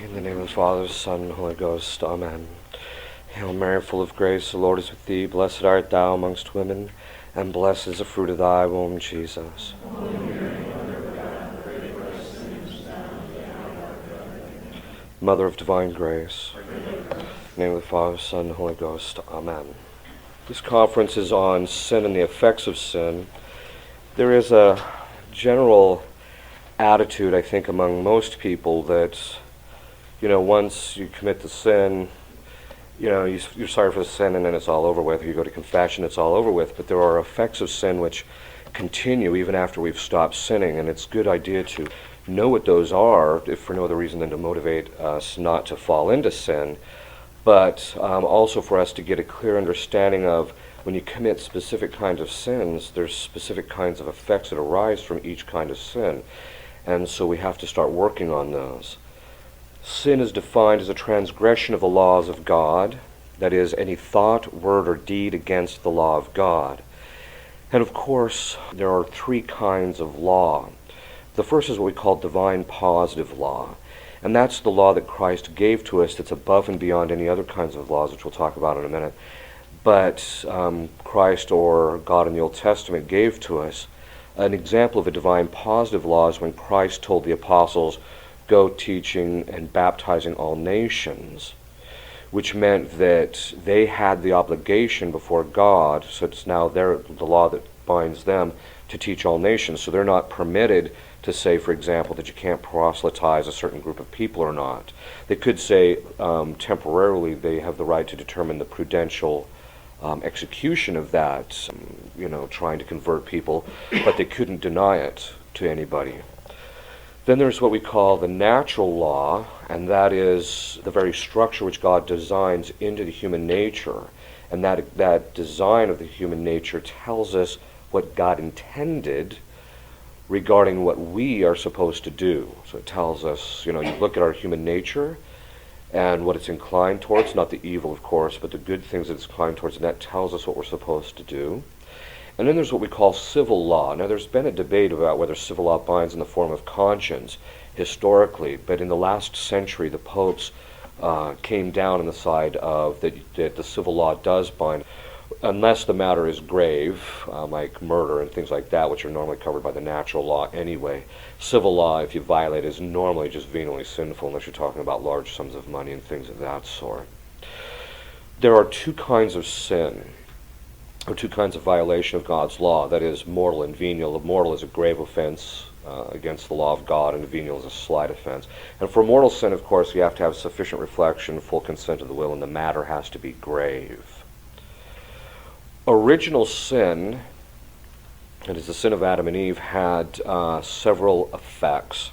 In the name of the Father, Son, and Holy Ghost. Amen. Hail Mary, full of grace, the Lord is with thee. Blessed art thou amongst women, and blessed is the fruit of thy womb, Jesus. Mother of divine grace. In the name of the Father, Son, and Holy Ghost. Amen. This conference is on sin and the effects of sin. There is a general attitude, I think, among most people that, once you commit the sin, you're sorry for the sin and then it's all over with. Or you go to confession, it's all over with. But there are effects of sin which continue even after we've stopped sinning, and it's a good idea to know what those are, if for no other reason than to motivate us not to fall into sin, but also for us to get a clear understanding of when you commit specific kinds of sins, there's specific kinds of effects that arise from each kind of sin. And so we have to start working on those. Sin is defined as a transgression of the laws of God, that is, any thought, word, or deed against the law of God. And of course, there are three kinds of law. The first is what we call divine positive law, and that's the law that Christ gave to us that's above and beyond any other kinds of laws, which we'll talk about in a minute. But Christ, or God in the Old Testament, gave to us an example of a divine positive law is when Christ told the apostles, go teaching and baptizing all nations, which meant that they had the obligation before God, so it's now the law that binds them, to teach all nations. So they're not permitted to say, for example, that you can't proselytize a certain group of people or not. They could say temporarily they have the right to determine the prudential execution of that, trying to convert people, but they couldn't deny it to anybody. Then there's what we call the natural law, and that is the very structure which God designs into the human nature. And that design of the human nature tells us what God intended regarding what we are supposed to do. So it tells us, you look at our human nature and what it's inclined towards, not the evil, of course, but the good things that it's inclined towards, and that tells us what we're supposed to do. And then there's what we call civil law. Now, there's been a debate about whether civil law binds in the form of conscience historically, but in the last century, the popes came down on the side of that the civil law does bind, unless the matter is grave, like murder and things like that, which are normally covered by the natural law anyway. Civil law, if you violate, is normally just venially sinful, unless you're talking about large sums of money and things of that sort. There are two kinds of sin, or two kinds of violation of God's law, that is, mortal and venial. Mortal is a grave offense against the law of God, and venial is a slight offense. And for mortal sin, of course, you have to have sufficient reflection, full consent of the will, and the matter has to be grave. Original sin, that is the sin of Adam and Eve, had several effects.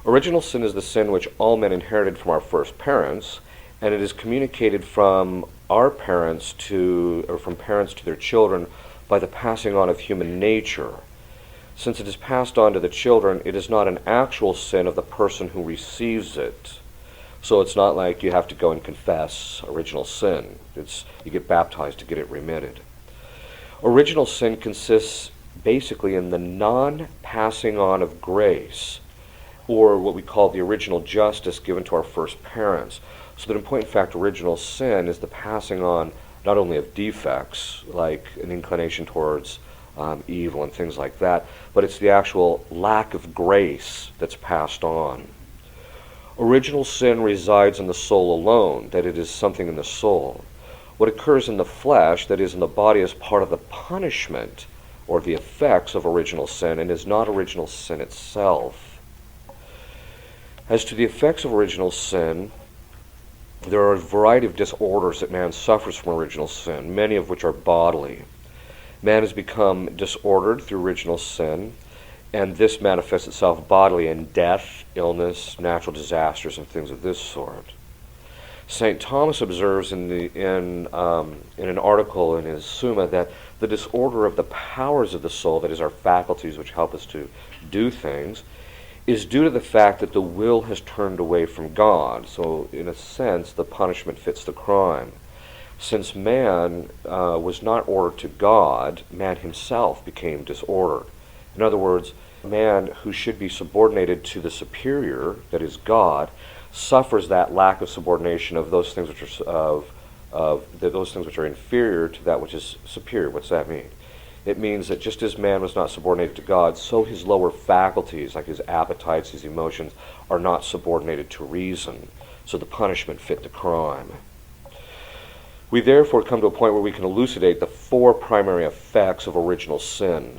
Original sin is the sin which all men inherited from our first parents, and it is communicated from our parents from parents to their children by the passing on of human nature. Since it is passed on to the children, it is not an actual sin of the person who receives it. So it's not like you have to go and confess original sin. You get baptized to get it remitted. Original sin consists basically in the non-passing on of grace, or what we call the original justice given to our first parents. So that in point of fact, original sin is the passing on not only of defects, like an inclination towards evil and things like that, but it's the actual lack of grace that's passed on. Original sin resides in the soul alone, that it is something in the soul. What occurs in the flesh, that is in the body, is part of the punishment or the effects of original sin, and is not original sin itself. As to the effects of original sin, there are a variety of disorders that man suffers from original sin, many of which are bodily. Man has become disordered through original sin, and this manifests itself bodily in death, illness, natural disasters, and things of this sort. St. Thomas observes in an article in his Summa that the disorder of the powers of the soul, that is our faculties which help us to do things, is due to the fact that the will has turned away from God. So in a sense, the punishment fits the crime. Since man was not ordered to God, man himself became disordered. In other words, man who should be subordinated to the superior, that is God, suffers that lack of subordination of those things which are those things which are inferior to that which is superior. What's that mean? It means that just as man was not subordinated to God, so his lower faculties, like his appetites, his emotions, are not subordinated to reason. So the punishment fit the crime. We therefore come to a point where we can elucidate the four primary effects of original sin.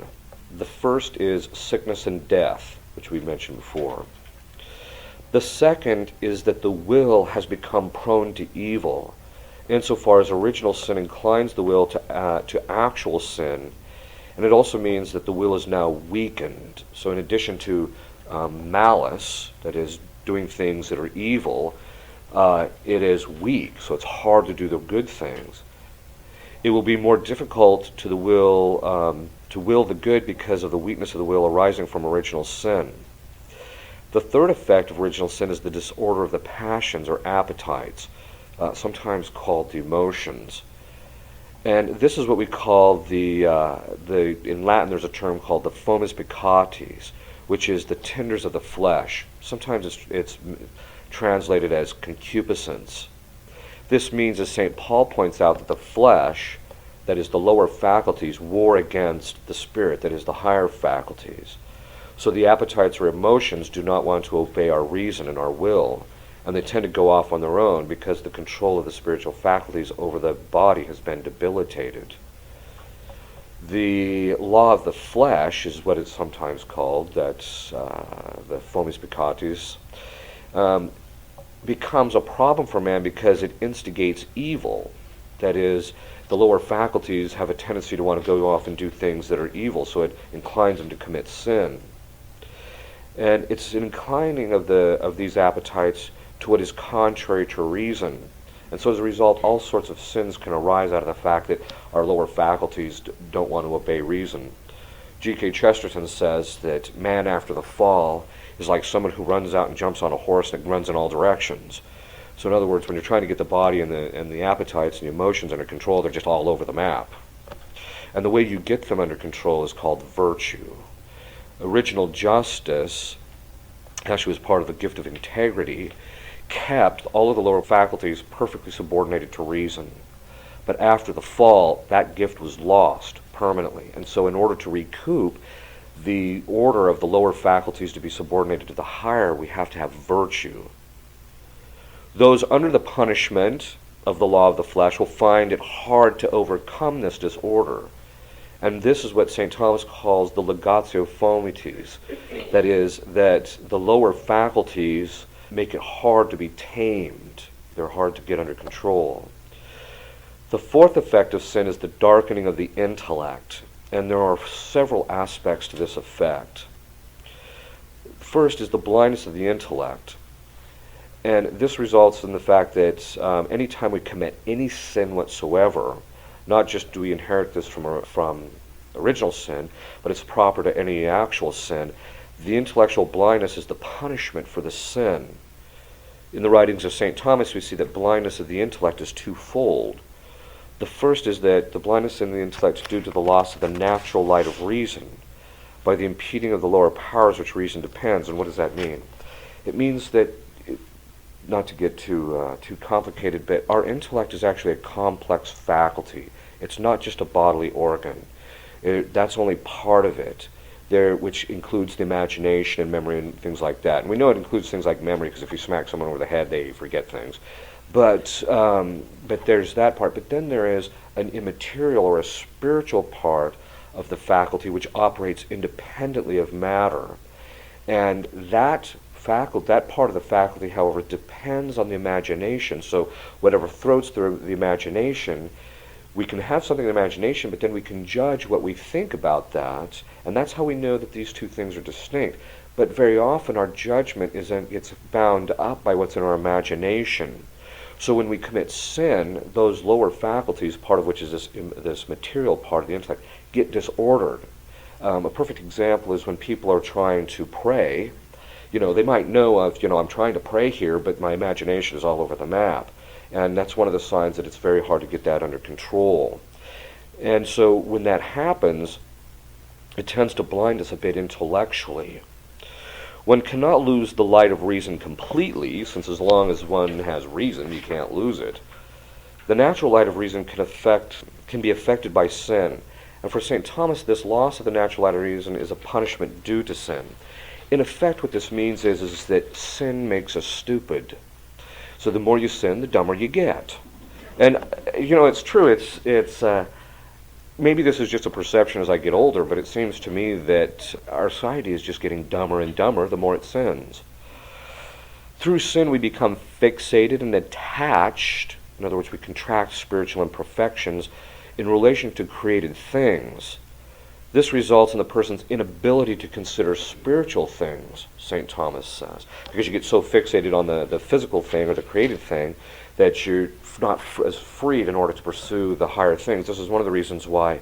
The first is sickness and death, which we mentioned before. The second is that the will has become prone to evil, insofar as original sin inclines the will to actual sin, and it also means that the will is now weakened. So in addition to malice, that is, doing things that are evil, it is weak, so it's hard to do the good things. It will be more difficult to will the good because of the weakness of the will arising from original sin. The third effect of original sin is the disorder of the passions or appetites, sometimes called the emotions. And this is what we call in Latin there's a term called the fomes peccatis, which is the tenders of the flesh. Sometimes it's translated as concupiscence. This means, as St. Paul points out, that the flesh, that is the lower faculties, war against the spirit, that is the higher faculties. So the appetites or emotions do not want to obey our reason and our will, and they tend to go off on their own because the control of the spiritual faculties over the body has been debilitated. The law of the flesh is what it's sometimes called, that's the fomes peccatis, becomes a problem for man because it instigates evil. That is, the lower faculties have a tendency to want to go off and do things that are evil, so it inclines them to commit sin. And it's an inclining of these appetites to what is contrary to reason. And so as a result, all sorts of sins can arise out of the fact that our lower faculties don't want to obey reason. G.K. Chesterton says that man after the fall is like someone who runs out and jumps on a horse and runs in all directions. So in other words, when you're trying to get the body and the appetites and the emotions under control, they're just all over the map. And the way you get them under control is called virtue. Original justice, actually was part of the gift of integrity, kept all of the lower faculties perfectly subordinated to reason. But after the fall, that gift was lost permanently. And so in order to recoup the order of the lower faculties to be subordinated to the higher, we have to have virtue. Those under the punishment of the law of the flesh will find it hard to overcome this disorder. And this is what St. Thomas calls the legatio fomites. That is, that the lower faculties make it hard to be tamed. They're hard to get under control. The fourth effect of sin is the darkening of the intellect. And there are several aspects to this effect. First is the blindness of the intellect. And this results in the fact that anytime we commit any sin whatsoever, not just do we inherit this from original sin, but it's proper to any actual sin, the intellectual blindness is the punishment for the sin. In the writings of St. Thomas, we see that blindness of the intellect is twofold. The first is that the blindness in the intellect is due to the loss of the natural light of reason by the impeding of the lower powers which reason depends. And what does that mean? It means that, not to get too complicated, but our intellect is actually a complex faculty. It's not just a bodily organ. That's only part of it, which includes the imagination and memory and things like that. And we know it includes things like memory, because if you smack someone over the head, they forget things. But there's that part. But then there is an immaterial or a spiritual part of the faculty which operates independently of matter. And that part of the faculty, however, depends on the imagination. So whatever throws through the imagination, we can have something in the imagination, but then we can judge what we think about that, and that's how we know that these two things are distinct. But very often our judgment gets bound up by what's in our imagination. So when we commit sin, those lower faculties, part of which is this material part of the intellect, get disordered. A perfect example is when people are trying to pray. They might know of, I'm trying to pray here, but my imagination is all over the map. And that's one of the signs that it's very hard to get that under control. And so when that happens, it tends to blind us a bit intellectually. One cannot lose the light of reason completely, since as long as one has reason, you can't lose it. The natural light of reason can be affected by sin. And for St. Thomas, this loss of the natural light of reason is a punishment due to sin. In effect, what this means is that sin makes us stupid. So the more you sin, the dumber you get. And, it's true. It's maybe this is just a perception as I get older, but it seems to me that our society is just getting dumber and dumber the more it sins. Through sin, we become fixated and attached. In other words, we contract spiritual imperfections in relation to created things. This results in the person's inability to consider spiritual things, St. Thomas says, because you get so fixated on the physical thing or the created thing that you're not as freed in order to pursue the higher things. This is one of the reasons why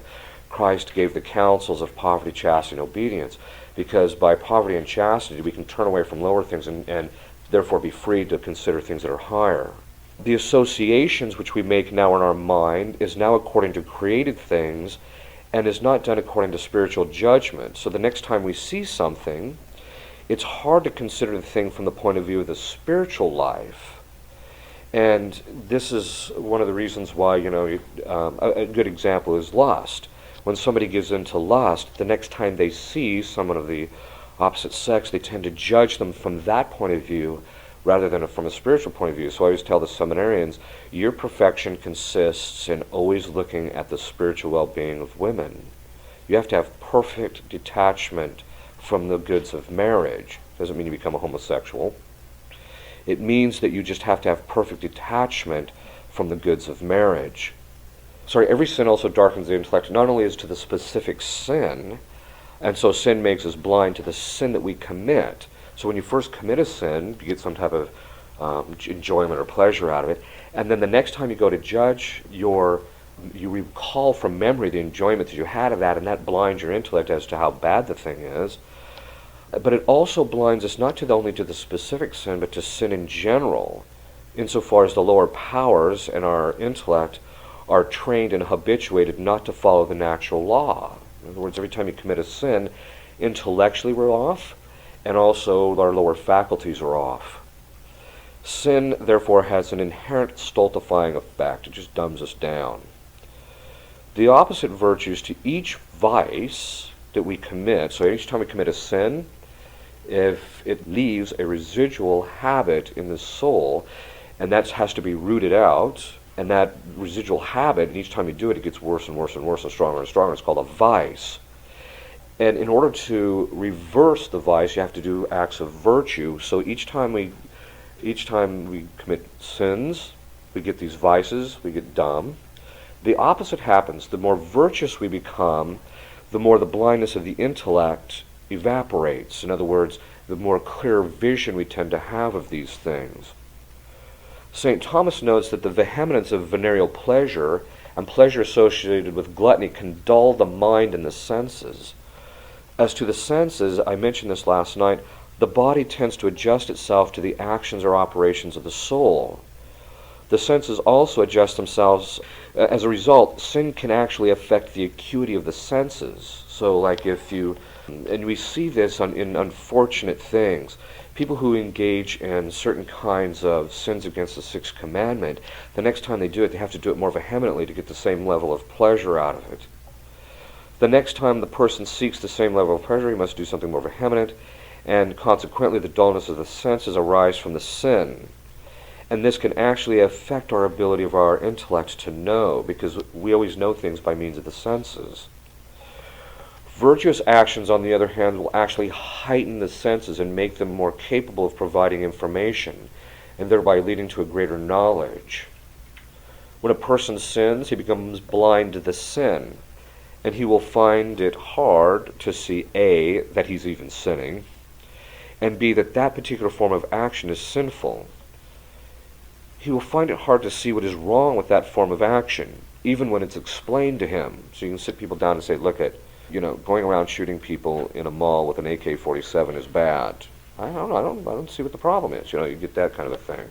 Christ gave the counsels of poverty, chastity, and obedience, because by poverty and chastity we can turn away from lower things and therefore be free to consider things that are higher. The associations which we make now in our mind is now according to created things and is not done according to spiritual judgment. So the next time we see something, it's hard to consider the thing from the point of view of the spiritual life. And this is one of the reasons why, a good example is lust. When somebody gives in to lust, the next time they see someone of the opposite sex, they tend to judge them from that point of view rather than from a spiritual point of view. So I always tell the seminarians, your perfection consists in always looking at the spiritual well-being of women. You have to have perfect detachment from the goods of marriage. Doesn't mean you become a homosexual. It means that you just have to have perfect detachment from the goods of marriage. Every sin also darkens the intellect, not only as to the specific sin, and so sin makes us blind to the sin that we commit. So when you first commit a sin, you get some type of enjoyment or pleasure out of it, and then the next time you go to judge, you recall from memory the enjoyment that you had of that, and that blinds your intellect as to how bad the thing is. But it also blinds us not only to the specific sin, but to sin in general, insofar as the lower powers in our intellect are trained and habituated not to follow the natural law. In other words, every time you commit a sin, intellectually we're off, and also our lower faculties are off. Sin, therefore, has an inherent stultifying effect. It just dumbs us down. The opposite virtues to each vice that we commit, so each time we commit a sin, if it leaves a residual habit in the soul, and that has to be rooted out, and that residual habit, and each time you do it, it gets worse and worse and worse and stronger, it's called a vice. And in order to reverse the vice, you have to do acts of virtue. So each time we commit sins, we get these vices, we get dumb. The opposite happens. The more virtuous we become, the more the blindness of the intellect evaporates. In other words, the more clear vision we tend to have of these things. St. Thomas notes that the vehemence of venereal pleasure and pleasure associated with gluttony can dull the mind and the senses. As to the senses, I mentioned this last night, the body tends to adjust itself to the actions or operations of the soul. The senses also adjust themselves. As a result, sin can actually affect the acuity of the senses. So and we see this in unfortunate things. People who engage in certain kinds of sins against the sixth commandment, the next time they do it, they have to do it more vehemently to get the same level of pleasure out of it. The next time the person seeks the same level of pleasure, he must do something more vehement, and consequently the dullness of the senses arise from the sin. And this can actually affect our ability of our intellect to know, because we always know things by means of the senses. Virtuous actions, on the other hand, will actually heighten the senses and make them more capable of providing information, and thereby leading to a greater knowledge. When a person sins, he becomes blind to the sin, and he will find it hard to see A, that he's even sinning, and B, that particular form of action is sinful. He will find it hard to see what is wrong with that form of action, even when it's explained to him. So you can sit people down and say, look, going around shooting people in a mall with an AK-47 is bad. I don't see what the problem is. You get that kind of a thing.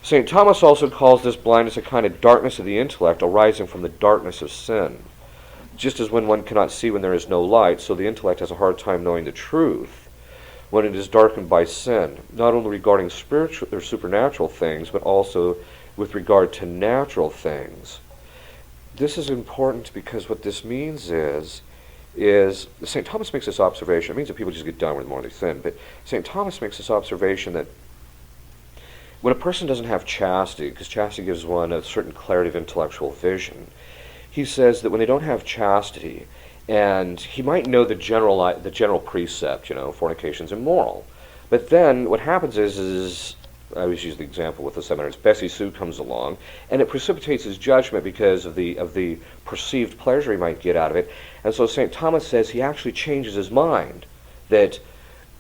St. Thomas also calls this blindness a kind of darkness of the intellect arising from the darkness of sin. Just as when one cannot see when there is no light, so the intellect has a hard time knowing the truth. when it is darkened by sin, not only regarding spiritual or supernatural things, but also with regard to natural things. This is important because what this means is St. Thomas makes this observation. It means that people just get done with more they sin, but St. Thomas makes this observation that when a person doesn't have chastity, because chastity gives one a certain clarity of intellectual vision, he says that when they don't have chastity, and he might know the general precept, fornication is immoral, but then what happens is I always use the example with the seminars. Bessie Sue comes along, and it precipitates his judgment because of the perceived pleasure he might get out of it. And so St. Thomas says he actually changes his mind, that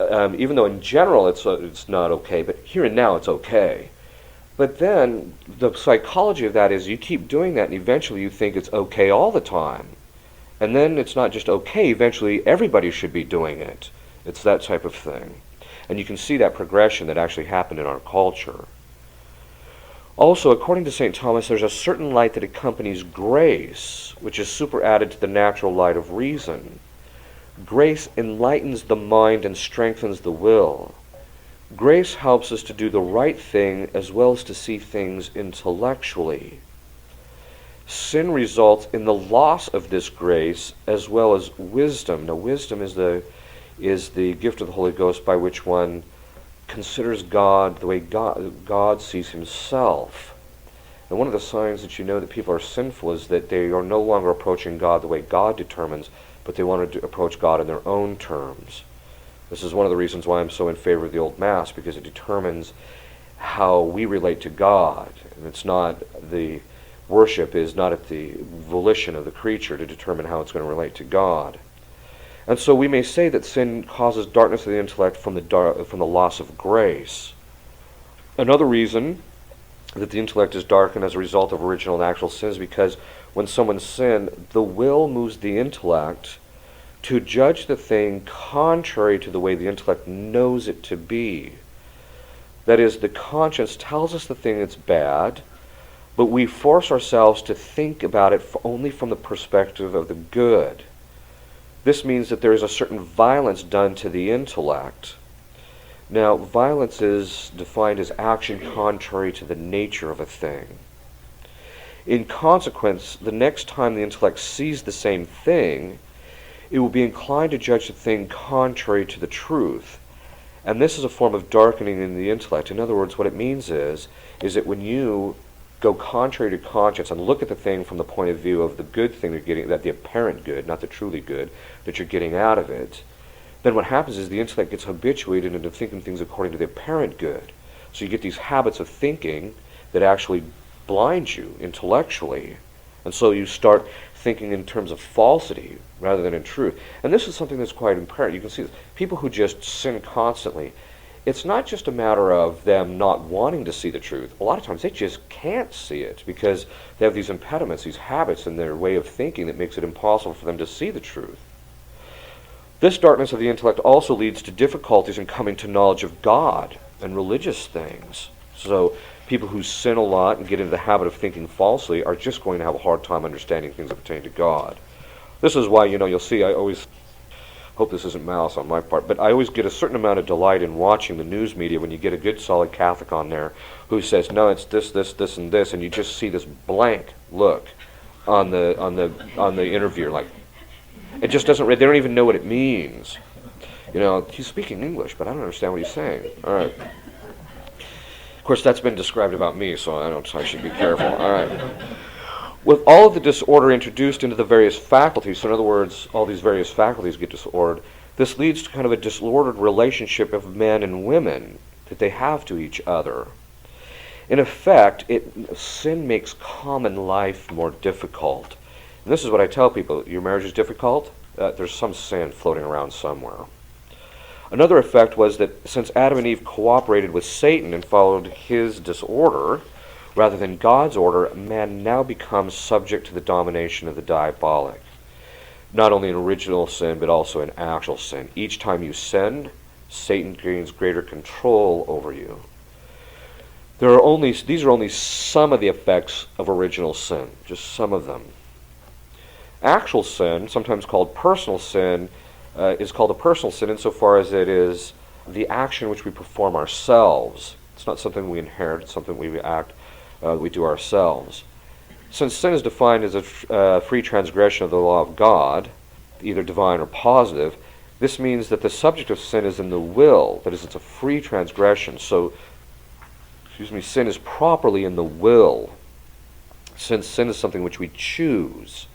even though in general it's not okay, but here and now it's okay. But then the psychology of that is you keep doing that, and eventually you think it's okay all the time. And then it's not just okay, eventually everybody should be doing it. It's that type of thing. And you can see that progression that actually happened in our culture. Also, according to St. Thomas, there's a certain light that accompanies grace, which is superadded to the natural light of reason. Grace enlightens the mind and strengthens the will. Grace helps us to do the right thing as well as to see things intellectually. Sin results in the loss of this grace as well as wisdom. Now, wisdom is the gift of the Holy Ghost by which one considers God the way God sees himself. And one of the signs that you know that people are sinful is that they are no longer approaching God the way God determines, but they want to approach God in their own terms. This is one of the reasons why I'm so in favor of the Old Mass, because it determines how we relate to God. And it's not the worship is not at the volition of the creature to determine how it's going to relate to God. And so we may say that sin causes darkness of the intellect from the loss of grace. Another reason that the intellect is darkened as a result of original and actual sin is because when someone sins, the will moves the intellect to judge the thing contrary to the way the intellect knows it to be. That is, the conscience tells us the thing is bad, but we force ourselves to think about it only from the perspective of the good. This means that there is a certain violence done to the intellect. Now, violence is defined as action contrary to the nature of a thing. In consequence, the next time the intellect sees the same thing, it will be inclined to judge the thing contrary to the truth. And this is a form of darkening in the intellect. In other words, what it means is that when you go contrary to conscience and look at the thing from the point of view of the good thing you're getting, that the apparent good, not the truly good, that you're getting out of it, then what happens is the intellect gets habituated into thinking things according to the apparent good. So you get these habits of thinking that actually blind you intellectually. And so you start thinking in terms of falsity rather than in truth. And this is something that's quite apparent. You can see this. People who just sin constantly, it's not just a matter of them not wanting to see the truth. A lot of times they just can't see it because they have these impediments, these habits in their way of thinking that makes it impossible for them to see the truth. This darkness of the intellect also leads to difficulties in coming to knowledge of God and religious things. So people who sin a lot and get into the habit of thinking falsely are just going to have a hard time understanding things that pertain to God. This is why, you'll see, I always hope this isn't malice on my part, but I always get a certain amount of delight in watching the news media when you get a good solid Catholic on there who says, no, it's this, and this, and you just see this blank look on the interviewer, like it just doesn't. They don't even know what it means. He's speaking English, but I don't understand what he's saying. All right. Of course, that's been described about me, so I should be careful. All right. With all of the disorder introduced into the various faculties, so in other words, all these various faculties get disordered, this leads to kind of a disordered relationship of men and women that they have to each other. In effect, sin makes common life more difficult. And this is what I tell people. Your marriage is difficult? There's some sin floating around somewhere. Another effect was that since Adam and Eve cooperated with Satan and followed his disorder, rather than God's order, man now becomes subject to the domination of the diabolic. Not only in original sin, but also in actual sin. Each time you sin, Satan gains greater control over you. These are only some of the effects of original sin, just some of them. Actual sin, sometimes called personal sin, is called a personal sin insofar as it is the action which we perform ourselves. It's not something we inherit, it's something we do ourselves. Since sin is defined as a free transgression of the law of God, either divine or positive, this means that the subject of sin is in the will. That is, it's a free transgression. So, sin is properly in the will. Since sin is something which we choose.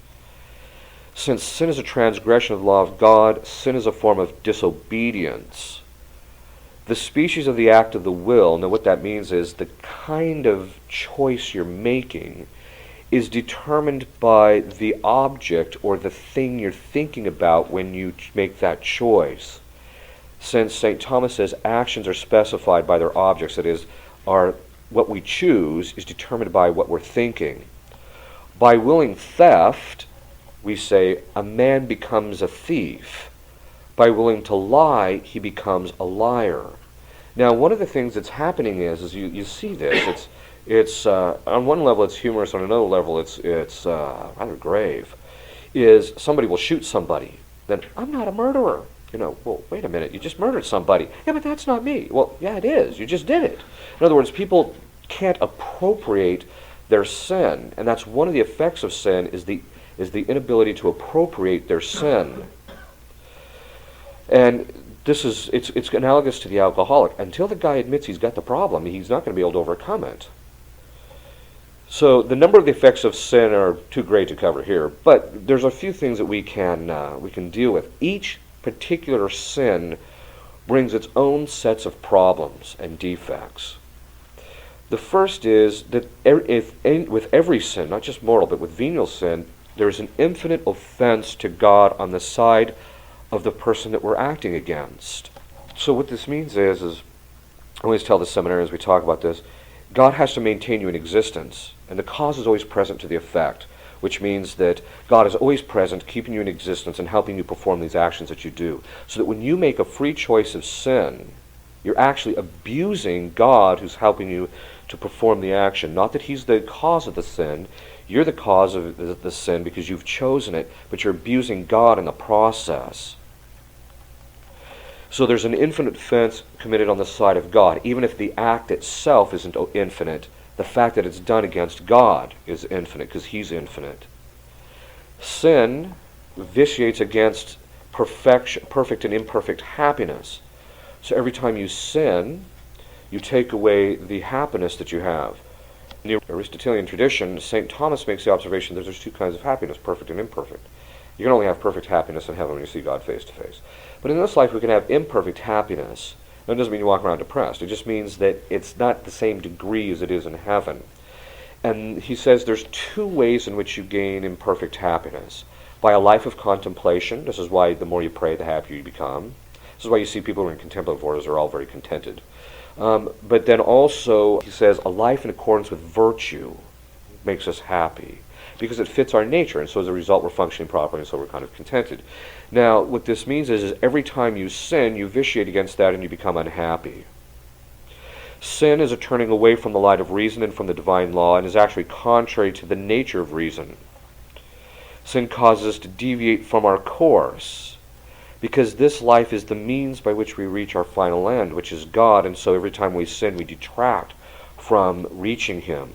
Since sin is a transgression of the law of God, sin is a form of disobedience. The species of the act of the will, now what that means is the kind of choice you're making is determined by the object or the thing you're thinking about when you make that choice. Since St. Thomas says actions are specified by their objects, that is, what we choose is determined by what we're thinking. By willing theft, we say a man becomes a thief. By willing to lie, he becomes a liar. Now, one of the things that's happening is you see this. It's on one level it's humorous, on another level it's rather grave. Is somebody will shoot somebody, then I'm not a murderer. Well, wait a minute, you just murdered somebody. Yeah, but that's not me. Well, yeah, it is. You just did it. In other words, people can't appropriate their sin, and that's one of the effects of sin is the inability to appropriate their sin. And it's analogous to the alcoholic. Until the guy admits he's got the problem, he's not going to be able to overcome it. So the number of the effects of sin are too great to cover here, but there's a few things that we can deal with. Each particular sin brings its own sets of problems and defects. The first is that with every sin, not just mortal, but with venial sin, there is an infinite offense to God on the side of the person that we're acting against. So what this means is I always tell the seminarians we talk about this, God has to maintain you in existence, and the cause is always present to the effect, which means that God is always present, keeping you in existence and helping you perform these actions that you do. So that when you make a free choice of sin, you're actually abusing God who's helping you to perform the action. Not that he's the cause of the sin, you're the cause of the sin because you've chosen it, but you're abusing God in the process. So there's an infinite offense committed on the side of God. Even if the act itself isn't infinite, the fact that it's done against God is infinite because he's infinite. Sin vitiates against perfect and imperfect happiness. So every time you sin, you take away the happiness that you have. In the Aristotelian tradition, St. Thomas makes the observation that there's two kinds of happiness, perfect and imperfect. You can only have perfect happiness in heaven when you see God face to face. But in this life we can have imperfect happiness. That doesn't mean you walk around depressed. It just means that it's not the same degree as it is in heaven. And he says there's two ways in which you gain imperfect happiness. By a life of contemplation. This is why the more you pray, the happier you become. This is why you see people who are in contemplative orders are all very contented. But then also, he says, a life in accordance with virtue makes us happy. Because it fits our nature, and so as a result we're functioning properly, and so we're kind of contented. Now, what this means is every time you sin, you vitiate against that and you become unhappy. Sin is a turning away from the light of reason and from the divine law, and is actually contrary to the nature of reason. Sin causes us to deviate from our course, because this life is the means by which we reach our final end, which is God, and so every time we sin, we detract from reaching him.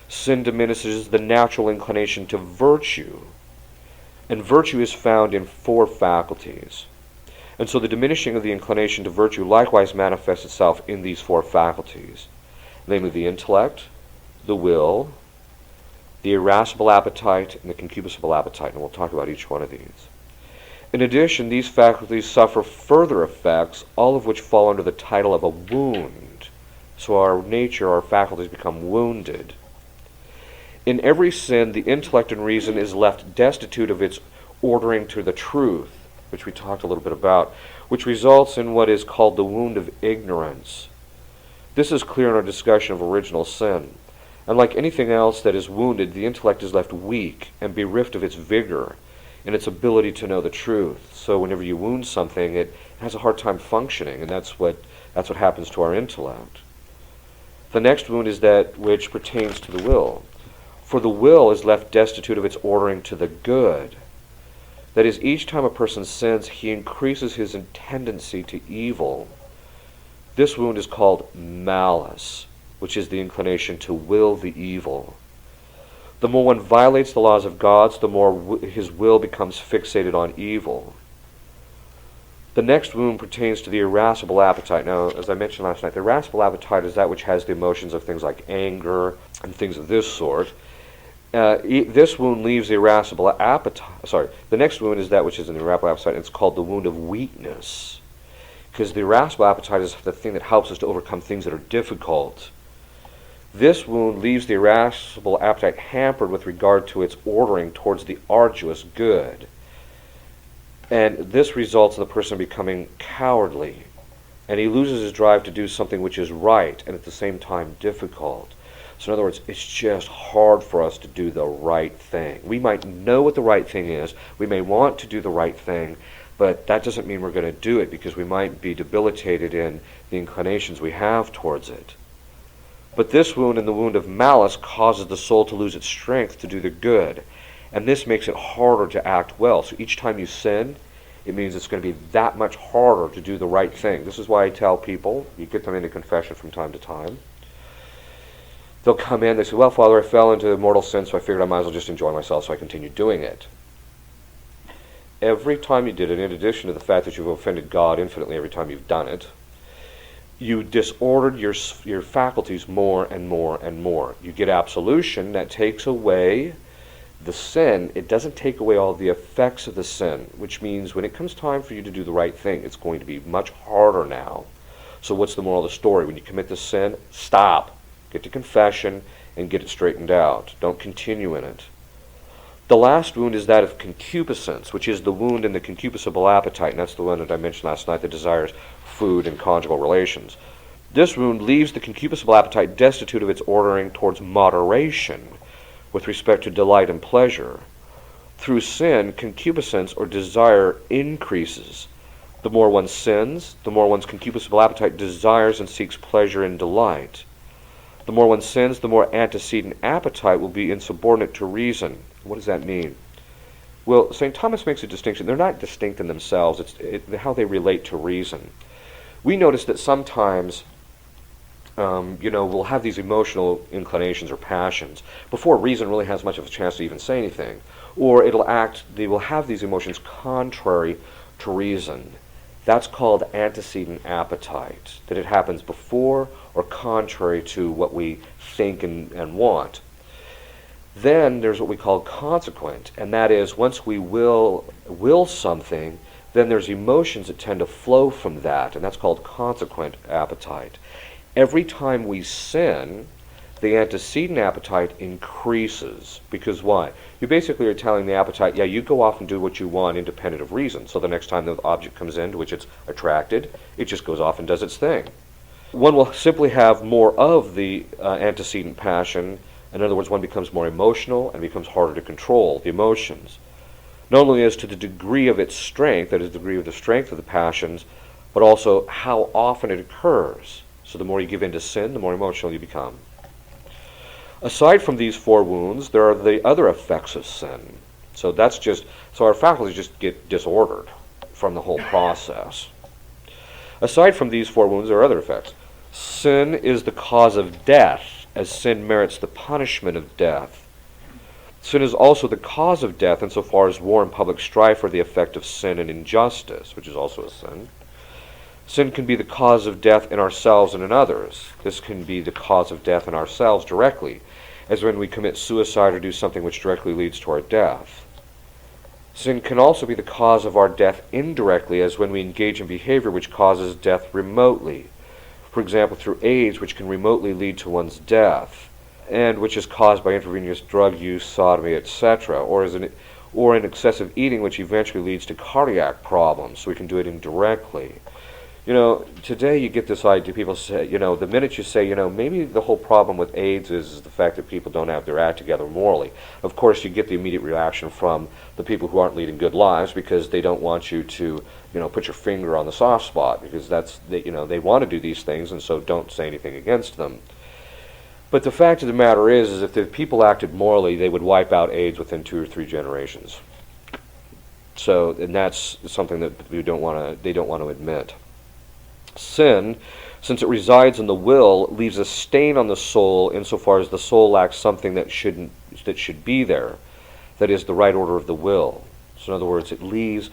Sin diminishes the natural inclination to virtue, and virtue is found in four faculties. And so the diminishing of the inclination to virtue likewise manifests itself in these four faculties, namely the intellect, the will, the irascible appetite, and the concupiscible appetite, and we'll talk about each one of these. In addition, these faculties suffer further effects, all of which fall under the title of a wound. So our nature, our faculties become wounded. In every sin, the intellect and reason is left destitute of its ordering to the truth, which we talked a little bit about, which results in what is called the wound of ignorance. This is clear in our discussion of original sin. And like anything else that is wounded, the intellect is left weak and bereft of its vigor and its ability to know the truth. So whenever you wound something, it has a hard time functioning, and that's what happens to our intellect. The next wound is that which pertains to the will. For the will is left destitute of its ordering to the good. That is, each time a person sins, he increases his tendency to evil. This wound is called malice, which is the inclination to will the evil. The more one violates the laws of God, the more his will becomes fixated on evil. The next wound pertains to the irascible appetite. Now, as I mentioned last night, the irascible appetite is that which has the emotions of things like anger and things of this sort. This wound leaves the irascible appetite. The next wound is that which is in the irascible appetite, and it's called the wound of weakness. Because the irascible appetite is the thing that helps us to overcome things that are difficult. This wound leaves the irascible appetite hampered with regard to its ordering towards the arduous good. And this results in the person becoming cowardly, and he loses his drive to do something which is right and at the same time difficult. So in other words, it's just hard for us to do the right thing. We might know what the right thing is, we may want to do the right thing, but that doesn't mean we're going to do it, because we might be debilitated in the inclinations we have towards it. But this wound and the wound of malice causes the soul to lose its strength to do the good. And this makes it harder to act well. So each time you sin, it means it's going to be that much harder to do the right thing. This is why I tell people, you get them into confession from time to time. They'll come in, they say, well, Father, I fell into mortal sin, so I figured I might as well just enjoy myself, so I continued doing it. Every time you did it, in addition to the fact that you've offended God infinitely every time you've done it, you disordered your faculties more and more and more. You get absolution, that takes away the sin. It doesn't take away all the effects of the sin, which means when it comes time for you to do the right thing, it's going to be much harder now. So what's the moral of the story? When you commit the sin, stop. Get to confession and get it straightened out. Don't continue in it. The last wound is that of concupiscence, which is the wound in the concupiscible appetite, and that's the one that I mentioned last night that desires food and conjugal relations. This wound leaves the concupiscible appetite destitute of its ordering towards moderation with respect to delight and pleasure. Through sin, concupiscence or desire increases. The more one sins, the more one's concupiscible appetite desires and seeks pleasure and delight. The more one sins, the more antecedent appetite will be insubordinate to reason. What does that mean? Well, St. Thomas makes a distinction. They're not distinct in themselves. It's how they relate to reason. We notice that sometimes we'll have these emotional inclinations or passions before reason really has much of a chance to even say anything. Or they will have these emotions contrary to reason. That's called antecedent appetite, that it happens before or contrary to what we think and want. Then there's what we call consequent, and that is once we will something, then there's emotions that tend to flow from that, and that's called consequent appetite. Every time we sin, the antecedent appetite increases. Because why? You basically are telling the appetite, yeah, you go off and do what you want independent of reason. So the next time the object comes in to which it's attracted, it just goes off and does its thing. One will simply have more of the antecedent passion. In other words, one becomes more emotional and becomes harder to control the emotions. Not only as to the degree of its strength, that is the degree of the strength of the passions, but also how often it occurs. So the more you give in to sin, the more emotional you become. Aside from these four wounds, there are the other effects of sin. So our faculties just get disordered from the whole process. Aside from these four wounds, there are other effects. Sin is the cause of death, as sin merits the punishment of death. Sin is also the cause of death insofar as war and public strife are the effect of sin and injustice, which is also a sin. Sin can be the cause of death in ourselves and in others. This can be the cause of death in ourselves directly, as when we commit suicide or do something which directly leads to our death. Sin can also be the cause of our death indirectly, as when we engage in behavior which causes death remotely. For example, through AIDS, which can remotely lead to one's death, and which is caused by intravenous drug use, sodomy, etc., or in excessive eating, which eventually leads to cardiac problems, so we can do it indirectly. Today you get this idea, people say, the minute you say, maybe the whole problem with AIDS is the fact that people don't have their act together morally. Of course, you get the immediate reaction from the people who aren't leading good lives because they don't want you to, put your finger on the soft spot, because they want to do these things, and so don't say anything against them. But the fact of the matter is if the people acted morally, they would wipe out AIDS within 2 or 3 generations. So, and that's something that they don't want to admit. Sin, since it resides in the will, leaves a stain on the soul insofar as the soul lacks something that should be there, that is, the right order of the will. So in other words, it leaves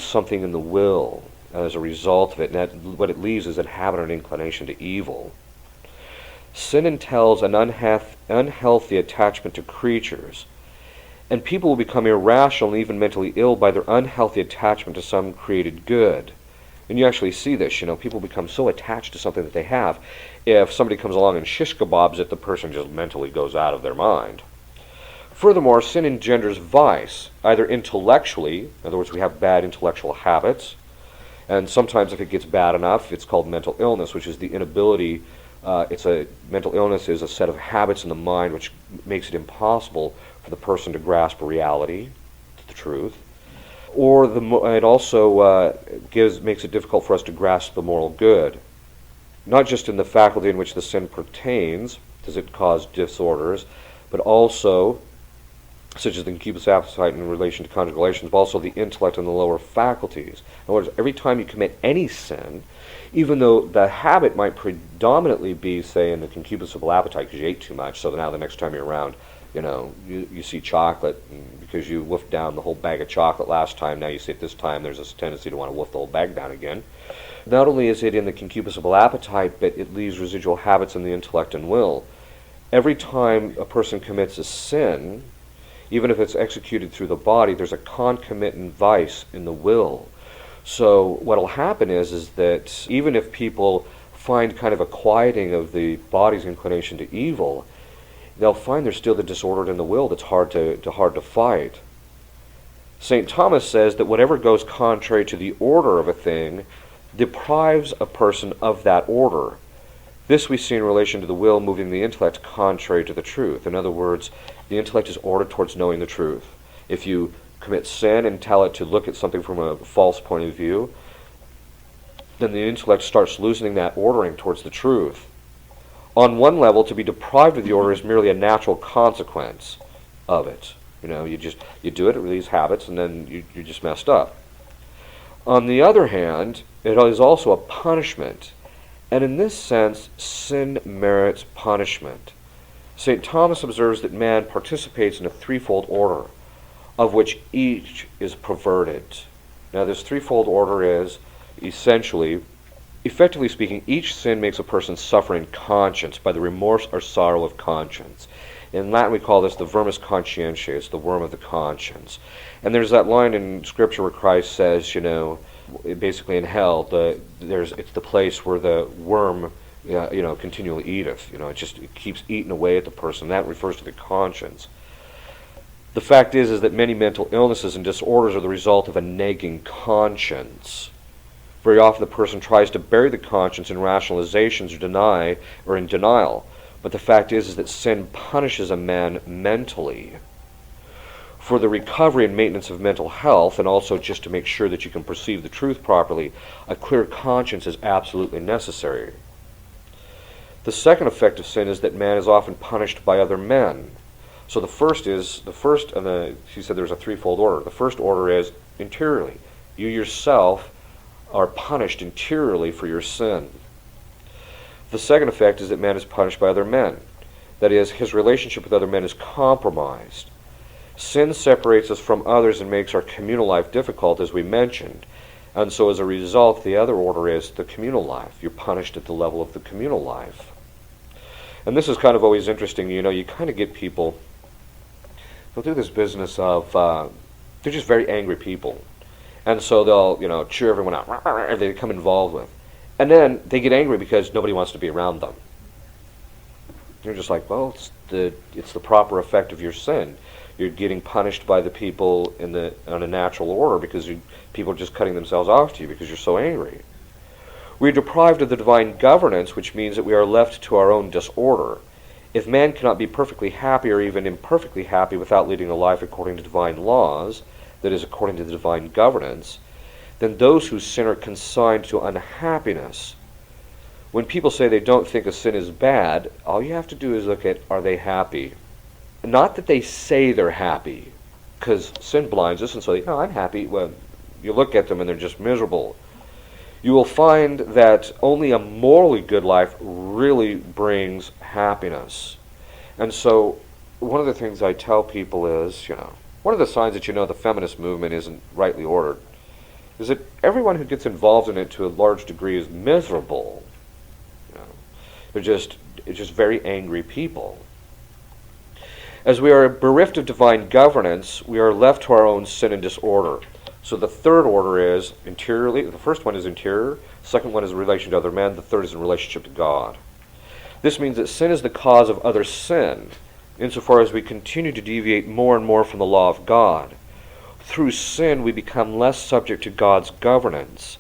something in the will as a result of it, and what it leaves is a habit or an inclination to evil. Sin entails an unhealthy attachment to creatures, and people will become irrational and even mentally ill by their unhealthy attachment to some created good. And you actually see this, people become so attached to something that they have. If somebody comes along and shish kebabs it, the person just mentally goes out of their mind. Furthermore, sin engenders vice, either intellectually, in other words, we have bad intellectual habits, and sometimes if it gets bad enough, it's called mental illness, which is the inability, mental illness is a set of habits in the mind which makes it impossible for the person to grasp reality, the truth. Or it also makes it difficult for us to grasp the moral good. Not just in the faculty in which the sin pertains, does it cause disorders, but also, such as the concupiscible appetite in relation to conjugal relations, but also the intellect and the lower faculties. In other words, every time you commit any sin, even though the habit might predominantly be, say, in the concupiscible appetite because you ate too much, so now the next time you're around, you see chocolate, and because you wolfed down the whole bag of chocolate last time, now you see it this time, there's a tendency to want to wolf the whole bag down again. Not only is it in the concupiscible appetite, but it leaves residual habits in the intellect and will. Every time a person commits a sin, even if it's executed through the body, there's a concomitant vice in the will. So what will happen is that even if people find kind of a quieting of the body's inclination to evil, they'll find there's still the disorder in the will that's hard to fight. St. Thomas says that whatever goes contrary to the order of a thing deprives a person of that order. This we see in relation to the will moving the intellect contrary to the truth. In other words, the intellect is ordered towards knowing the truth. If you commit sin and tell it to look at something from a false point of view, then the intellect starts loosening that ordering towards the truth. On one level, to be deprived of the order is merely a natural consequence of it. You do it relieves habits, and then you're just messed up. On the other hand, it is also a punishment. And in this sense, sin merits punishment. St. Thomas observes that man participates in a threefold order, of which each is perverted. Now this threefold order is, effectively speaking, each sin makes a person suffer in conscience by the remorse or sorrow of conscience. In Latin we call this the vermis conscientiae, the worm of the conscience. And there's that line in Scripture where Christ says, basically in hell, it's the place where the worm, continually eateth. It keeps eating away at the person. That refers to the conscience. The fact is that many mental illnesses and disorders are the result of a nagging conscience. Very often the person tries to bury the conscience in rationalizations or in denial. But the fact is that sin punishes a man mentally. For the recovery and maintenance of mental health, and also just to make sure that you can perceive the truth properly, a clear conscience is absolutely necessary. The second effect of sin is that man is often punished by other men. So she said there's a threefold order. The first order is interiorly. You yourself are punished interiorly for your sin. The second effect is that man is punished by other men. That is, his relationship with other men is compromised. Sin separates us from others and makes our communal life difficult, as we mentioned. And so as a result, the other order is the communal life. You're punished at the level of the communal life. And this is kind of always interesting. You kind of get people, they'll do this business of, they're just very angry people. And so they'll, cheer everyone out. They become involved with. And then they get angry because nobody wants to be around them. You're just like, well, it's the proper effect of your sin. You're getting punished by the people on a natural order because people are just cutting themselves off to you because you're so angry. We're deprived of the divine governance, which means that we are left to our own disorder. If man cannot be perfectly happy or even imperfectly happy without leading a life according to divine laws, that is, according to the divine governance, then those who sin are consigned to unhappiness. When people say they don't think a sin is bad, all you have to do is look at, are they happy? Not that they say they're happy. because sin blinds us, and so I'm happy. Well, you look at them and they're just miserable. You will find that only a morally good life really brings happiness. And so one of the things I tell people is, one of the signs that the feminist movement isn't rightly ordered is that everyone who gets involved in it to a large degree is miserable. They're just very angry people. As we are bereft of divine governance, we are left to our own sin and disorder. So the third order is interiorly. The first one is interior. The second one is in relation to other men. The third is in relationship to God. This means that sin is the cause of other sin, insofar as we continue to deviate more and more from the law of God. Through sin, we become less subject to God's governance.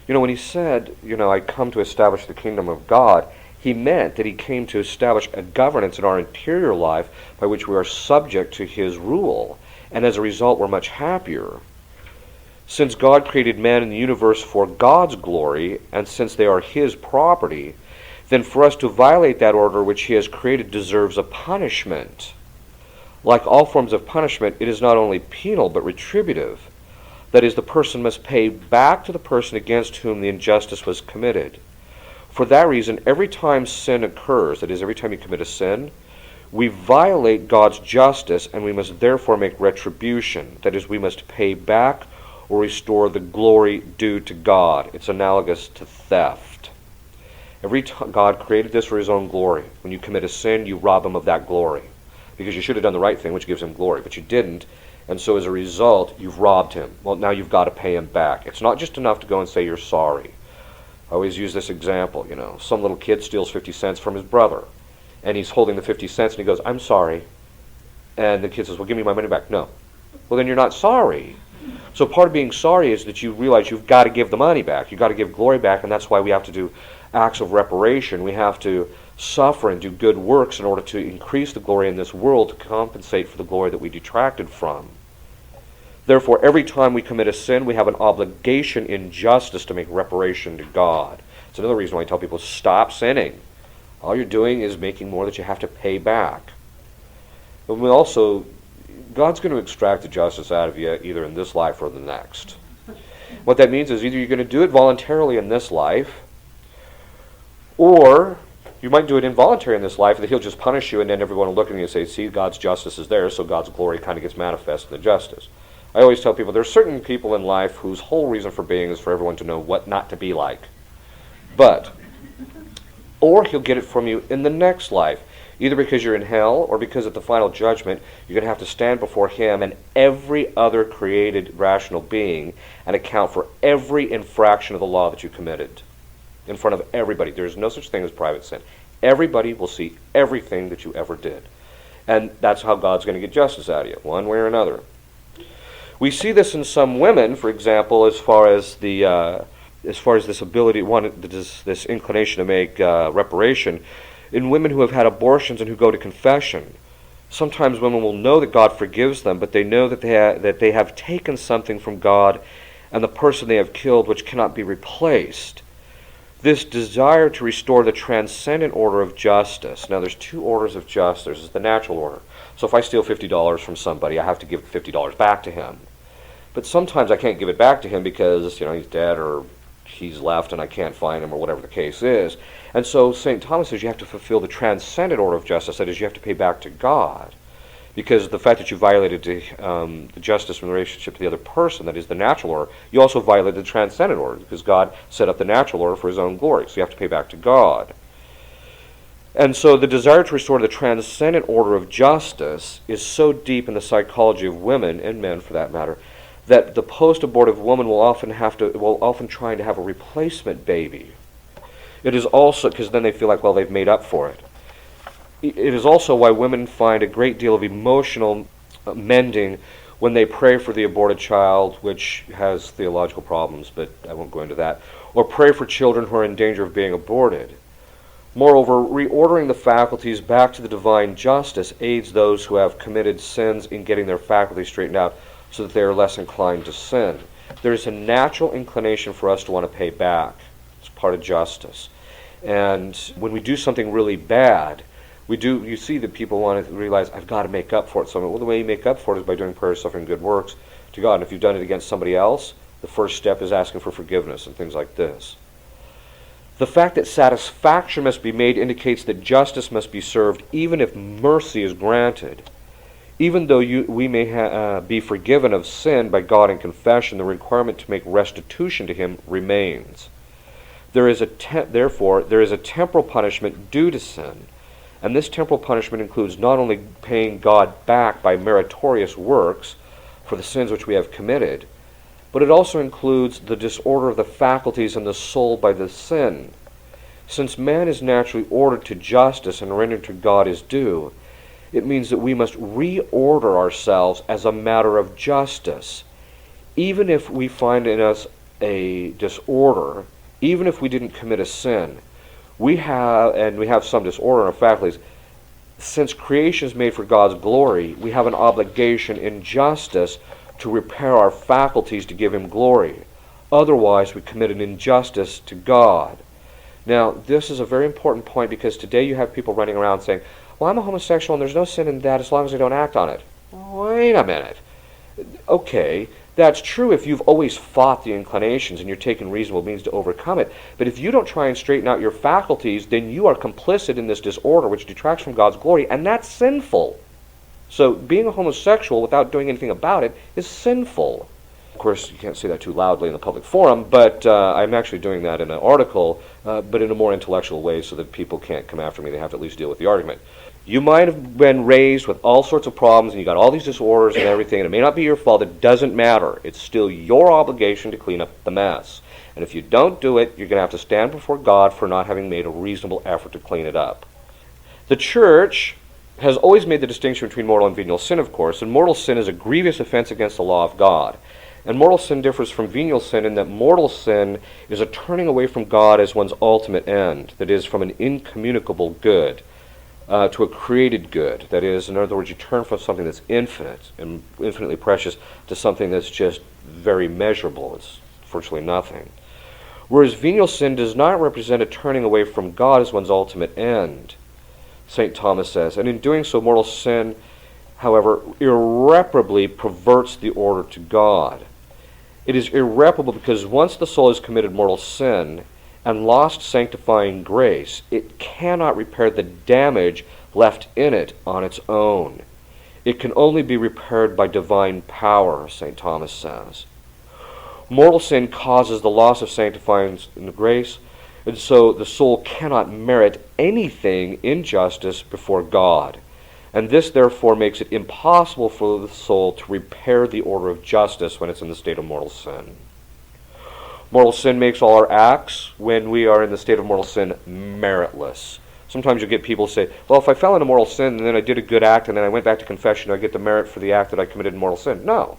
When he said, I come to establish the kingdom of God, he meant that he came to establish a governance in our interior life by which we are subject to his rule, and as a result, we're much happier. Since God created man and the universe for God's glory, and since they are his property, then for us to violate that order which he has created deserves a punishment. Like all forms of punishment, it is not only penal but retributive. That is, the person must pay back to the person against whom the injustice was committed. For that reason, every time sin occurs, that is, every time you commit a sin, we violate God's justice, and we must therefore make retribution. That is, we must pay back or restore the glory due to God. It's analogous to theft. God created this for his own glory. When you commit a sin, you rob him of that glory, because you should have done the right thing, which gives him glory, but you didn't, and so as a result, you've robbed him. Well, now you've got to pay him back. It's not just enough to go and say you're sorry. I always use this example, some little kid steals 50 cents from his brother, and he's holding the 50 cents, and he goes, "I'm sorry." And the kid says, "Well, give me my money back." "No." "Well, then you're not sorry." So part of being sorry is that you realize you've got to give the money back. You've got to give glory back, and that's why we have to do acts of reparation. We have to suffer and do good works in order to increase the glory in this world to compensate for the glory that we detracted from. Therefore, every time we commit a sin, we have an obligation in justice to make reparation to God. It's another reason why I tell people, stop sinning. All you're doing is making more that you have to pay back. But we also, God's going to extract the justice out of you either in this life or the next. What that means is either you're going to do it voluntarily in this life, or you might do it involuntarily in this life, that he'll just punish you, and then everyone will look at you and say, see, God's justice is there, so God's glory kind of gets manifest in the justice. I always tell people, there are certain people in life whose whole reason for being is for everyone to know what not to be like. Or he'll get it from you in the next life, either because you're in hell or because at the final judgment you're going to have to stand before him and every other created rational being and account for every infraction of the law that you committed in front of everybody. There is no such thing as private sin. Everybody will see everything that you ever did. And that's how God's going to get justice out of you, one way or another. We see this in some women, for example, as far as this ability, this inclination to make reparation, in women who have had abortions and who go to confession. Sometimes women will know that God forgives them, but they know that they have taken something from God and the person they have killed which cannot be replaced. This desire to restore the transcendent order of justice. Now, there's two orders of justice. There's the natural order. So if I steal $50 from somebody, I have to give $50 back to him. But sometimes I can't give it back to him because, he's dead or he's left and I can't find him or whatever the case is. And so St. Thomas says you have to fulfill the transcendent order of justice. That is, you have to pay back to God. Because the fact that you violated the justice in relationship to the other person, that is the natural order, you also violated the transcendent order because God set up the natural order for his own glory. So you have to pay back to God. And so the desire to restore the transcendent order of justice is so deep in the psychology of women, and men for that matter, that the post-abortive woman will often try to have a replacement baby. It is also, because then they feel like, well, they've made up for it. It is also why women find a great deal of emotional mending when they pray for the aborted child, which has theological problems, but I won't go into that, or pray for children who are in danger of being aborted. Moreover, reordering the faculties back to the divine justice aids those who have committed sins in getting their faculties straightened out so that they are less inclined to sin. There is a natural inclination for us to want to pay back. It's part of justice. And when we do something really bad, You see that people want to realize, I've got to make up for it. So, well, the way you make up for it is by doing prayer, suffering, good works to God. And if you've done it against somebody else, the first step is asking for forgiveness and things like this. The fact that satisfaction must be made indicates that justice must be served even if mercy is granted. Even though we may be forgiven of sin by God in confession, the requirement to make restitution to Him remains. Therefore, there is a temporal punishment due to sin, and this temporal punishment includes not only paying God back by meritorious works for the sins which we have committed, but it also includes the disorder of the faculties and the soul by the sin. Since man is naturally ordered to justice and rendered to God his due, it means that we must reorder ourselves as a matter of justice. Even if we find in us a disorder, even if we didn't commit a sin, we have some disorder in our faculties. Since creation is made for God's glory, we have an obligation in justice to repair our faculties to give Him glory. Otherwise, we commit an injustice to God. Now, this is a very important point because today you have people running around saying, well, I'm a homosexual and there's no sin in that as long as I don't act on it. Wait a minute. Okay, that's true if you've always fought the inclinations and you're taking reasonable means to overcome it. But if you don't try and straighten out your faculties, then you are complicit in this disorder which detracts from God's glory, and that's sinful. So being a homosexual without doing anything about it is sinful. Of course, you can't say that too loudly in the public forum, but I'm actually doing that in an article, but in a more intellectual way so that people can't come after me. They have to at least deal with the argument. You might have been raised with all sorts of problems and you got all these disorders and everything, and it may not be your fault. It doesn't matter. It's still your obligation to clean up the mess. And if you don't do it, you're going to have to stand before God for not having made a reasonable effort to clean it up. The Church has always made the distinction between mortal and venial sin, of course, and mortal sin is a grievous offense against the law of God. And mortal sin differs from venial sin in that mortal sin is a turning away from God as one's ultimate end, that is, from an incommunicable good to a created good. That is, in other words, you turn from something that's infinite and infinitely precious to something that's just very measurable. It's virtually nothing. Whereas venial sin does not represent a turning away from God as one's ultimate end, St. Thomas says, and in doing so, mortal sin, however, irreparably perverts the order to God. It is irreparable because once the soul has committed mortal sin and lost sanctifying grace, it cannot repair the damage left in it on its own. It can only be repaired by divine power, St. Thomas says. Mortal sin causes the loss of sanctifying grace, and so the soul cannot merit anything in justice before God. And this therefore makes it impossible for the soul to repair the order of justice when it's in the state of mortal sin. Mortal sin makes all our acts, when we are in the state of mortal sin, meritless. Sometimes you get people say, well, if I fell into mortal sin and then I did a good act and then I went back to confession, I get the merit for the act that I committed in mortal sin. No.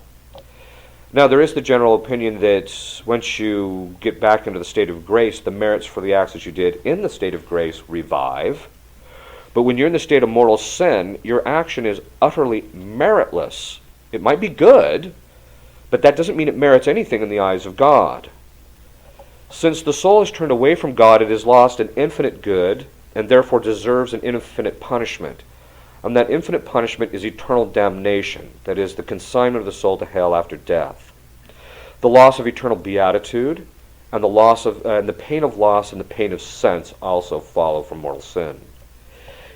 Now, there is the general opinion that once you get back into the state of grace, the merits for the acts that you did in the state of grace revive. But when you're in the state of mortal sin, your action is utterly meritless. It might be good, but that doesn't mean it merits anything in the eyes of God. Since the soul has turned away from God, it has lost an infinite good and therefore deserves an infinite punishment. And that infinite punishment is eternal damnation, that is, the consignment of the soul to hell after death. The loss of eternal beatitude and the pain of loss and the pain of sense also follow from mortal sin.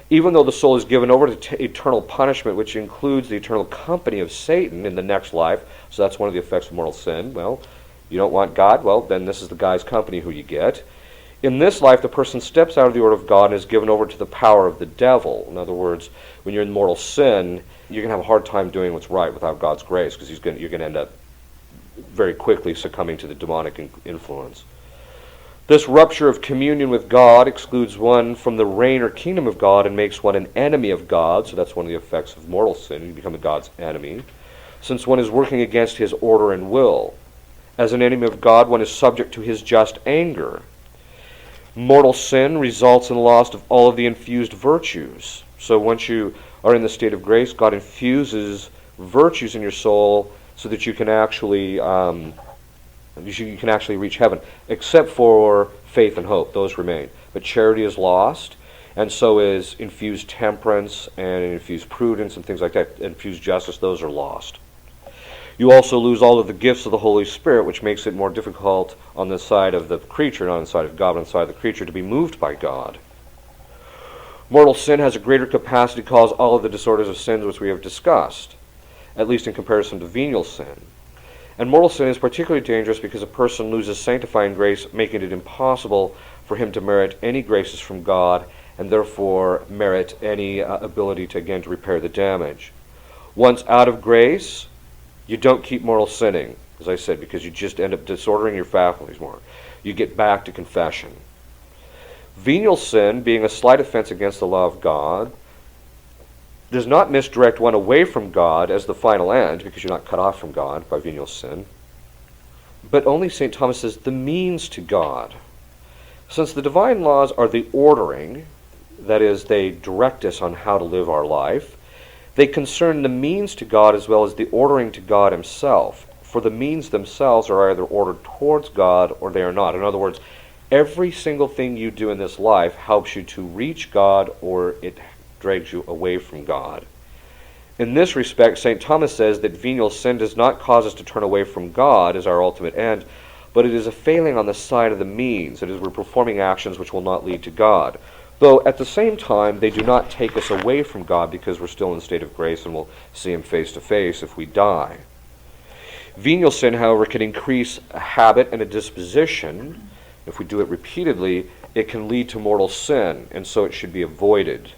Even though the soul is given over to eternal punishment, which includes the eternal company of Satan in the next life, so that's one of the effects of mortal sin. Well, you don't want God? Well, then this is the guy's company who you get. In this life, the person steps out of the order of God and is given over to the power of the devil. In other words, when you're in mortal sin, you're going to have a hard time doing what's right without God's grace, because you're going to end up very quickly succumbing to the demonic influence. This rupture of communion with God excludes one from the reign or kingdom of God and makes one an enemy of God, so that's one of the effects of mortal sin. You become a God's enemy, since one is working against His order and will. As an enemy of God, one is subject to His just anger. Mortal sin results in the loss of all of the infused virtues. So once you are in the state of grace, God infuses virtues in your soul so that you can actually reach heaven, except for faith and hope. Those remain. But charity is lost, and so is infused temperance and infused prudence and things like that, infused justice. Those are lost. You also lose all of the gifts of the Holy Spirit, which makes it more difficult on the side of the creature, not on the side of God, but on the side of the creature, to be moved by God. Mortal sin has a greater capacity to cause all of the disorders of sins which we have discussed, at least in comparison to venial sin. And mortal sin is particularly dangerous because a person loses sanctifying grace, making it impossible for him to merit any graces from God, and therefore merit any ability to, again, to repair the damage. Once out of grace, you don't keep mortal sinning, as I said, because you just end up disordering your faculties more. You get back to confession. Venial sin, being a slight offense against the law of God, does not misdirect one away from God as the final end, because you're not cut off from God by venial sin, but only, St. Thomas says, the means to God. Since the divine laws are the ordering, that is, they direct us on how to live our life, they concern the means to God as well as the ordering to God himself, for the means themselves are either ordered towards God or they are not. In other words, every single thing you do in this life helps you to reach God or it drags you away from God. In this respect, St. Thomas says that venial sin does not cause us to turn away from God as our ultimate end, but it is a failing on the side of the means. It is we're performing actions which will not lead to God. Though at the same time, they do not take us away from God because we're still in a state of grace and we'll see him face to face if we die. Venial sin, however, can increase a habit and a disposition. If we do it repeatedly, it can lead to mortal sin, and so it should be avoided.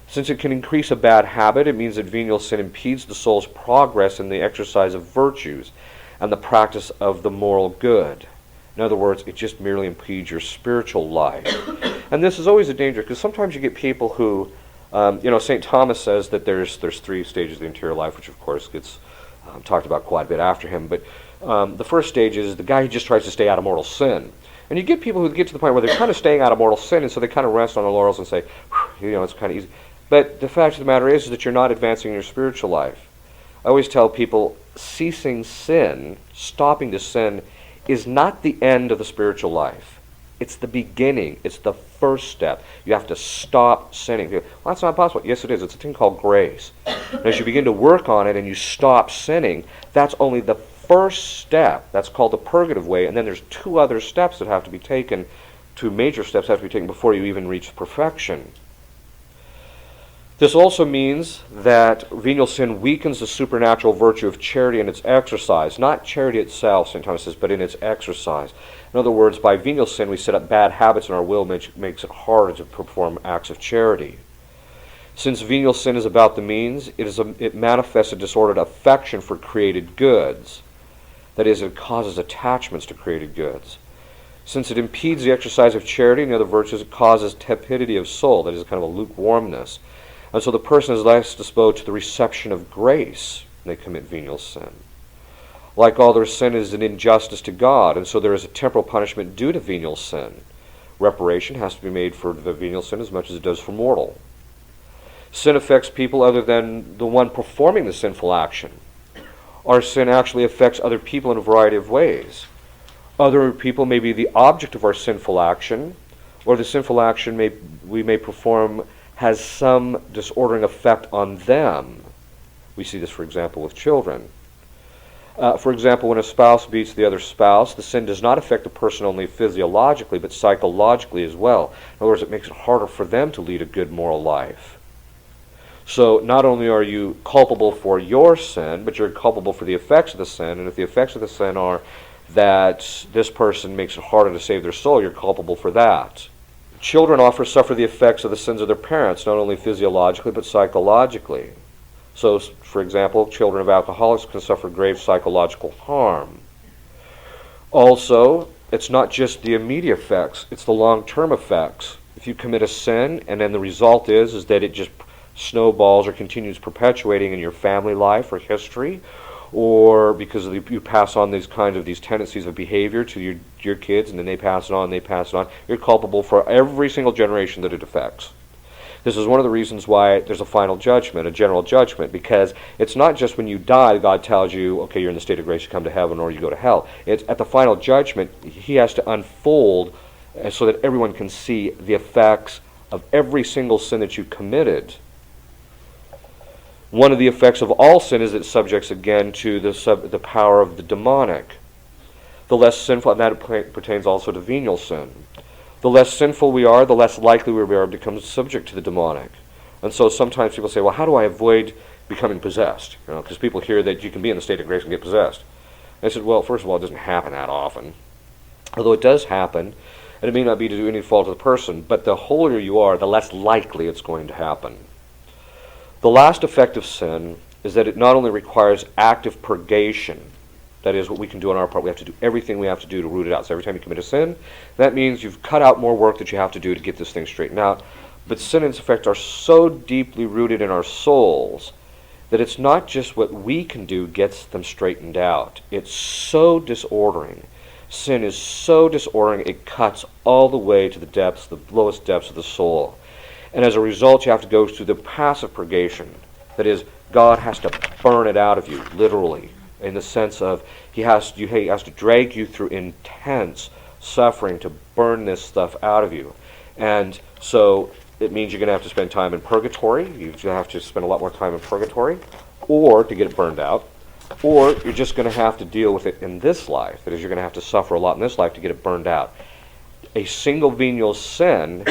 Since it can increase a bad habit, it means that venial sin impedes the soul's progress in the exercise of virtues and the practice of the moral good. In other words, it just merely impedes your spiritual life. And this is always a danger, because sometimes you get people who, St. Thomas says that there's 3 stages of the interior life, which of course gets talked about quite a bit after him. But the first stage is the guy who just tries to stay out of mortal sin. And you get people who get to the point where they're kind of staying out of mortal sin, and so they kind of rest on their laurels and say, it's kind of easy. But the fact of the matter is that you're not advancing your spiritual life. I always tell people, ceasing sin, stopping to sin, is not the end of the spiritual life. It's the beginning. It's the first step. You have to stop sinning. Well, that's not possible. Yes, it is. It's a thing called grace. And as you begin to work on it and you stop sinning, that's only the first step. That's called the purgative way. And then there's 2 other steps that have to be taken, 2 major steps have to be taken before you even reach perfection. This also means that venial sin weakens the supernatural virtue of charity in its exercise. Not charity itself, St. Thomas says, but in its exercise. In other words, by venial sin we set up bad habits in our will, which makes it harder to perform acts of charity. Since venial sin is about the means, it manifests a disordered affection for created goods. That is, it causes attachments to created goods. Since it impedes the exercise of charity and the other virtues, it causes tepidity of soul, that is, a kind of a lukewarmness. And so the person is less disposed to the reception of grace when they commit venial sin. Like all their sin is an injustice to God, and so there is a temporal punishment due to venial sin. Reparation has to be made for the venial sin as much as it does for mortal. Sin affects people other than the one performing the sinful action. Our sin actually affects other people in a variety of ways. Other people may be the object of our sinful action, or the sinful action we may perform has some disordering effect on them. We see this, for example, with children. For example, when a spouse beats the other spouse, the sin does not affect the person only physiologically, but psychologically as well. In other words, it makes it harder for them to lead a good moral life. So not only are you culpable for your sin, but you're culpable for the effects of the sin, and if the effects of the sin are that this person makes it harder to save their soul, you're culpable for that. Children often suffer the effects of the sins of their parents, not only physiologically, but psychologically. So, for example, children of alcoholics can suffer grave psychological harm. Also, it's not just the immediate effects, it's the long-term effects. If you commit a sin, and then the result is that it just snowballs or continues perpetuating in your family life or history, or because you pass on these tendencies of behavior to your kids, and then they pass it on, you're culpable for every single generation that it affects. This is one of the reasons why there's a final judgment, a general judgment, because it's not just when you die God tells you, okay, you're in the state of grace, you come to heaven or you go to hell. It's at the final judgment, he has to unfold so that everyone can see the effects of every single sin that you committed. One of the effects of all sin is it subjects again to the power of the demonic. The less sinful, and that pertains also to venial sin. The less sinful we are, the less likely we are to become subject to the demonic. And so sometimes people say, well, how do I avoid becoming possessed? Because people hear that you can be in the state of grace and get possessed. And I said, well, first of all, it doesn't happen that often. Although it does happen, and it may not be due to any fault of the person, but the holier you are, the less likely it's going to happen. The last effect of sin is that it not only requires active purgation, that is what we can do on our part. We have to do everything we have to do to root it out. So every time you commit a sin, that means you've cut out more work that you have to do to get this thing straightened out. But sin and its effects are so deeply rooted in our souls that it's not just what we can do gets them straightened out. It's so disordering. Sin is so disordering, it cuts all the way to the depths, the lowest depths of the soul. And as a result, you have to go through the passive purgation. That is, God has to burn it out of you, literally, in the sense of he has to drag you through intense suffering to burn this stuff out of you. And so it means you're going to have to spend time in purgatory. You have to spend a lot more time in purgatory, or to get it burned out, or you're just going to have to deal with it in this life. That is, you're going to have to suffer a lot in this life to get it burned out. A single venial sin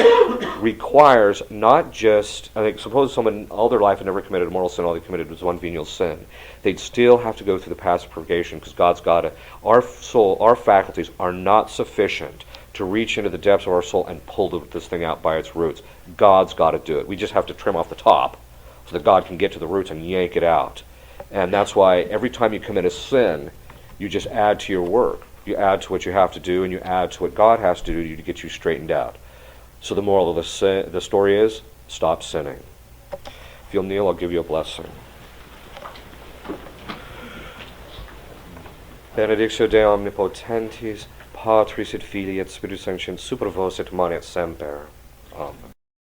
requires not just, I think, suppose someone all their life had never committed a mortal sin, all they committed was one venial sin. They'd still have to go through the passive purgation because God's got it. Our soul, our faculties are not sufficient to reach into the depths of our soul and pull this thing out by its roots. God's got to do it. We just have to trim off the top so that God can get to the roots and yank it out. And that's why every time you commit a sin, you just add to your work. You add to what you have to do, and you add to what God has to do to get you straightened out. So the moral of the story is, stop sinning. If you'll kneel, I'll give you a blessing. Benedictio Dei omnipotentis, Patris et Filii et Spiritus Sancti, super vos et manet semper. Amen.